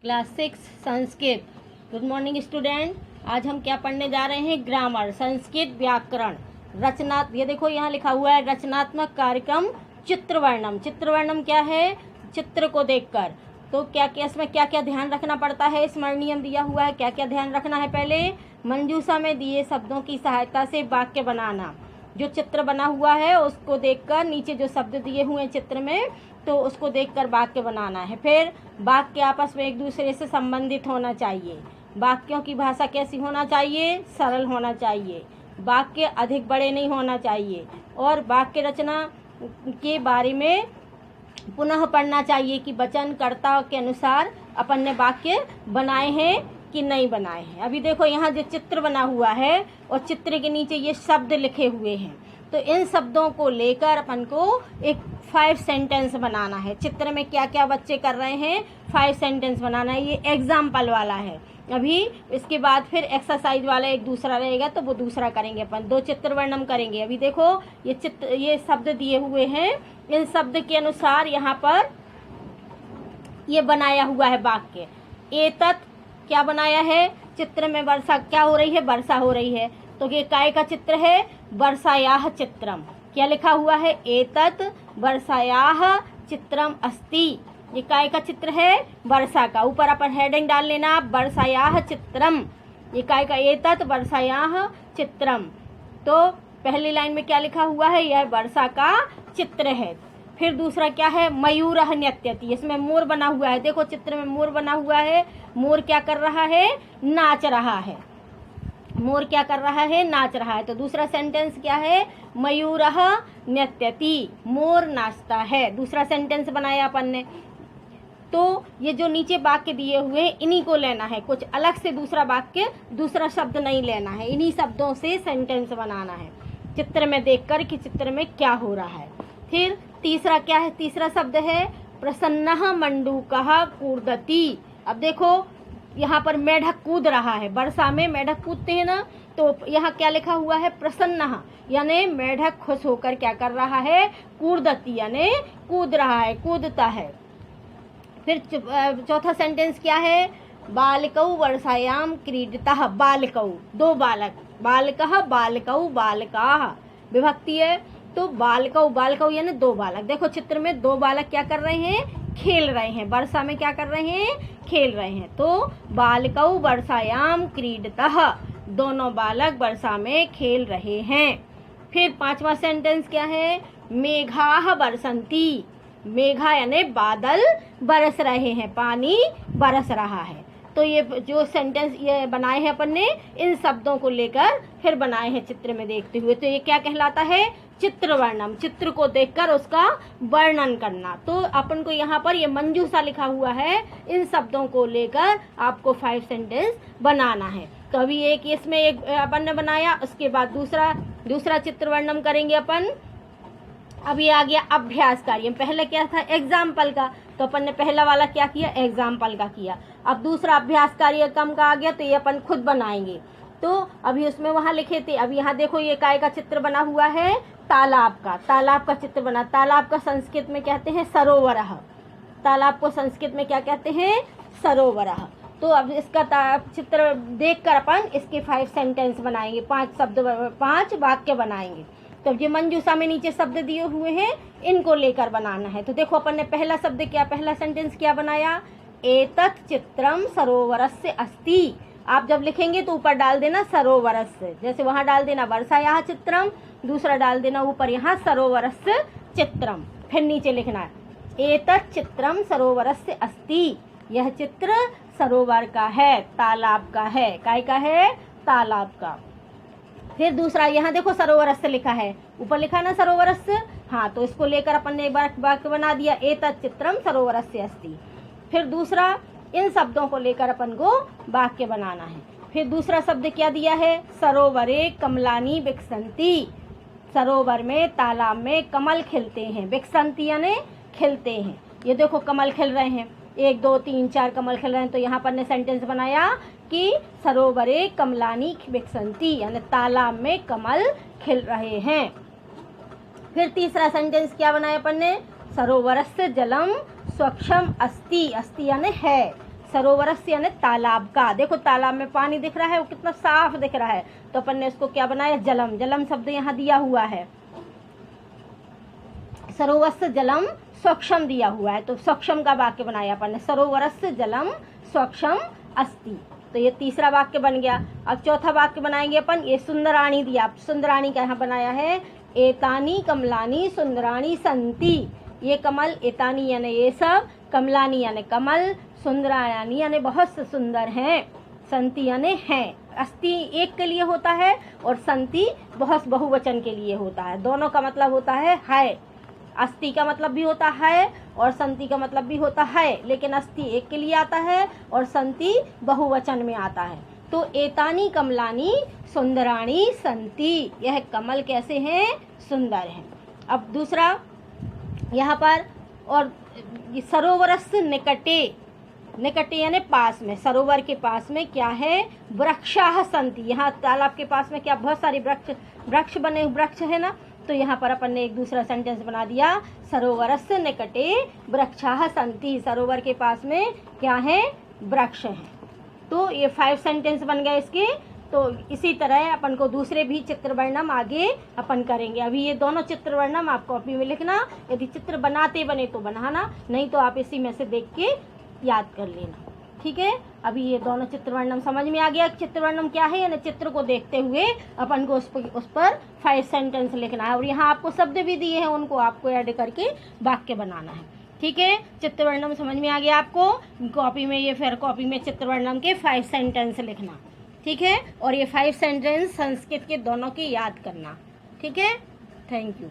Class 6 Sanskrit. Good morning student. आज हम क्या पढ़ने जा रहे हैं? ग्रामर, संस्कृत व्याकरण, रचना। ये देखो यहाँ लिखा हुआ है रचनात्मक कार्यक्रम चित्रवर्णम। चित्रवर्णम क्या है? चित्र को देखकर। तो क्या क्या इसमें क्या क्या ध्यान रखना पड़ता है? स्मरणीय दिया हुआ है, क्या क्या ध्यान रखना है? पहले मंजूषा में दिए शब्दों की सहायता से वाक्य बनाना। जो चित्र बना हुआ है उसको देखकर, नीचे जो शब्द दिए हुए हैं चित्र में, तो उसको देखकर वाक्य बनाना है। फिर वाक्य आपस में एक दूसरे से संबंधित होना चाहिए। वाक्यों की भाषा कैसी होना चाहिए? सरल होना चाहिए। वाक्य अधिक बड़े नहीं होना चाहिए। और वाक्य रचना के बारे में पुनः पढ़ना चाहिए कि वचनकर्ता के अनुसार अपन ने वाक्य बनाए हैं कि नहीं बनाए हैं। अभी देखो यहाँ जो चित्र बना हुआ है और चित्र के नीचे ये शब्द लिखे हुए हैं, तो इन शब्दों को लेकर अपन को एक 5 सेंटेंस बनाना है। चित्र में क्या क्या बच्चे कर रहे हैं, 5 सेंटेंस बनाना है। ये एग्जाम्पल वाला है। अभी इसके बाद फिर एक्सरसाइज वाला एक दूसरा रहेगा, तो वो दूसरा करेंगे अपन। 2 चित्र वर्णन करेंगे। अभी देखो ये शब्द दिए हुए हैं, इन शब्द के अनुसार यहाँ पर ये बनाया हुआ है वाक्य। एतत् क्या बनाया है? चित्र में वर्षा क्या हो रही है? वर्षा हो रही है। तो ये काय का चित्र है? वर्षायाः चित्रम। क्या लिखा हुआ है? एतत् वर्षायाः चित्रम अस्ति। ये काय का चित्र है? वर्षा का। ऊपर अपन हेडिंग डाल लेना, वर्षायाः चित्रम। ये काय का? एतत् वर्षायाः चित्रम। तो पहली लाइन में क्या लिखा हुआ है? यह वर्षा का चित्र है। फिर दूसरा क्या है? मयूरः नृत्यति। इसमें मोर बना हुआ है। देखो चित्र में मोर बना हुआ है। मोर क्या कर रहा है? नाच रहा है। मोर क्या कर रहा है? नाच रहा है। तो दूसरा सेंटेंस क्या है? मयूरः नृत्यति। मोर नाचता है। दूसरा सेंटेंस बनाया अपन ने। तो ये जो नीचे वाक्य दिए हुए हैं इन्हीं को लेना है, कुछ अलग से दूसरा वाक्य, दूसरा शब्द नहीं लेना है। इन्हीं शब्दों से सेंटेंस बनाना है चित्र में देखकर कि चित्र में क्या हो रहा है। फिर तीसरा क्या है? तीसरा शब्द है प्रसन्नः मंडूकः कूर्दति। अब देखो यहाँ पर मेढक कूद रहा है। वर्षा में मेढक कूदते हैं ना, तो यहाँ क्या लिखा हुआ है? प्रसन्नः, यानी मेढक खुश होकर क्या कर रहा है? कूर्दति, यानी कूद रहा है, कूदता है। फिर चौथा सेंटेंस क्या है? बालकौ वर्षायाम क्रीडतः। बालकौ, 2 बालक। बालकः बालकौ बालकाः, विभक्ति है। तो बालकौ, बालकौ यानी 2 बालक। देखो चित्र में 2 बालक क्या कर रहे हैं? खेल रहे हैं। वर्षा में क्या कर रहे हैं? खेल रहे हैं। तो बालकौ वर्षायाम क्रीडतः, दोनों बालक वर्षा में खेल रहे हैं। फिर 5वां सेंटेंस क्या है? मेघाः वर्षन्ति। मेघा यानी बादल बरस रहे हैं, पानी बरस रहा है। तो ये जो सेंटेंस ये बनाए हैं अपन ने, इन शब्दों को लेकर फिर बनाए हैं चित्र में देखते हुए। तो ये क्या कहलाता है? चित्र वर्णन। चित्र को देखकर उसका वर्णन करना। तो अपन को यहाँ पर ये मंजूषा लिखा हुआ है, इन शब्दों को लेकर आपको 5 सेंटेंस बनाना है। तो अभी एक इसमें एक अपन ने बनाया, उसके बाद दूसरा चित्र वर्णन करेंगे अपन। अभी आ गया अभ्यास कार्य। पहले क्या था? एग्जाम्पल का। तो अपन ने पहला वाला क्या किया? एग्जाम्पल का किया। अब दूसरा अभ्यास कार्य कम का आ गया, तो ये अपन खुद बनाएंगे। तो अभी उसमें वहां लिखे थे। अब यहाँ देखो ये काय का चित्र बना हुआ है? तालाब का। तालाब का चित्र बना। तालाब का संस्कृत में कहते हैं सरोवरः। तालाब को संस्कृत में क्या कहते हैं? सरोवरः। तो अब इसका चित्र देखकर अपन इसके 5 सेंटेंस बनाएंगे, 5 शब्द, 5 वाक्य बनाएंगे। तो ये मंजूषा में नीचे शब्द दिए हुए हैं, इनको लेकर बनाना है। तो देखो अपन ने पहला शब्द क्या, पहला सेंटेंस क्या बनाया? एतत् चित्रम सरोवरस्य अस्ति। आप जब लिखेंगे तो ऊपर डाल देना सरोवरस्य, जैसे वहां डाल देना वर्षायाः चित्रम, दूसरा डाल देना ऊपर यहाँ सरोवरस्य चित्रम। फिर नीचे लिखना है एतत् चित्रम सरोवरस्य अस्ति। यह चित्र सरोवर का है, तालाब का है। काय का है? तालाब का। फिर दूसरा यहाँ देखो सरोवरस्य लिखा है, ऊपर लिखा है ना सरोवरस्य। हाँ, तो इसको लेकर अपन ने एक बार वाक्य बना दिया, एतत् चित्रम सरोवरस्य अस्ति। फिर दूसरा इन शब्दों को लेकर अपन को वाक्य बनाना है। फिर दूसरा शब्द क्या दिया है? सरोवरे कमलानि विकसन्ति। सरोवर में, तालाब में कमल खिलते हैं। विकसन्ति यानी खिलते हैं। ये देखो कमल खिल रहे हैं, 1 2 3 4 कमल खिल रहे हैं। तो यहाँ पर ने सेंटेंस बनाया कि सरोवरे कमलानि विकसन्ति, यानी तालाब में कमल खिल रहे हैं। फिर तीसरा सेंटेंस क्या बनाया अपन ने? सरोवरस्य जलम स्वच्छम अस्ति। अस्ति यानी है। सरोवरस्य यानी तालाब का। देखो तालाब में पानी दिख रहा है, वो कितना साफ दिख रहा है, तो अपन ने इसको क्या बनाया, जलम। जलम शब्द यहाँ दिया हुआ है, सरोवरस्य जलम स्वच्छम दिया हुआ है, तो स्वच्छम का वाक्य बनाया अपन ने, सरोवरस्य जलम स्वच्छम अस्ति। तो ये तीसरा वाक्य बन गया। अब चौथा वाक्य बनाएंगे अपन, ये सुंदराणी दिया, सुंदराणी का यहाँ बनाया है, एतानी कमलानी सुंदराणी संति। ये कमल, एतानी यानी ये सब, कमलानी यानी कमल, सुंदराणी यानी बहुत सुंदर हैं, संति यानी हैं। अस्ति एक के लिए होता है और संति बहुत बहुवचन के लिए होता है, दोनों का मतलब होता है। अस्ति का मतलब भी होता है और संति का मतलब भी होता है, लेकिन अस्ति एक के लिए आता है और संति बहुवचन में आता है। तो एतानी कमलानी सुंदराणी संति, यह कमल कैसे हैं, सुंदर हैं। अब दूसरा यहाँ पर, और सरोवरस्य निकटे, निकटे यानी पास में, सरोवर के पास में क्या है, वृक्षाः सन्ति। यहाँ तालाब के पास में क्या बहुत सारे वृक्ष बने, वृक्ष है ना, तो यहाँ पर अपन ने एक दूसरा सेंटेंस बना दिया, सरोवरस्य निकटे वृक्षाः सन्ति। सरोवर के पास में क्या है, वृक्ष हैं। तो ये 5 सेंटेंस बन गए इसके। तो इसी तरह अपन को दूसरे भी चित्र वर्णम आगे अपन करेंगे। अभी ये दोनों चित्र वर्णम आप कॉपी में लिखना, यदि चित्र बनाते बने तो बनाना, नहीं तो आप इसी में से देख के याद कर लेना, ठीक है। अभी ये दोनों चित्र वर्णम समझ में आ गया, चित्र वर्णम क्या है, यानी चित्र को देखते हुए अपन को उस पर 5 सेंटेंस लिखना है, और यहाँ आपको शब्द भी दिए हैं, उनको आपको ऐड करके वाक्य बनाना है, ठीक है। चित्र वर्णम समझ में आ गया आपको, कॉपी में ये फिर कॉपी में चित्र वर्णम के 5 सेंटेंस लिखना, ठीक है। और ये 5 सेंटेंस संस्कृत के दोनों की याद करना, ठीक है। Thank you.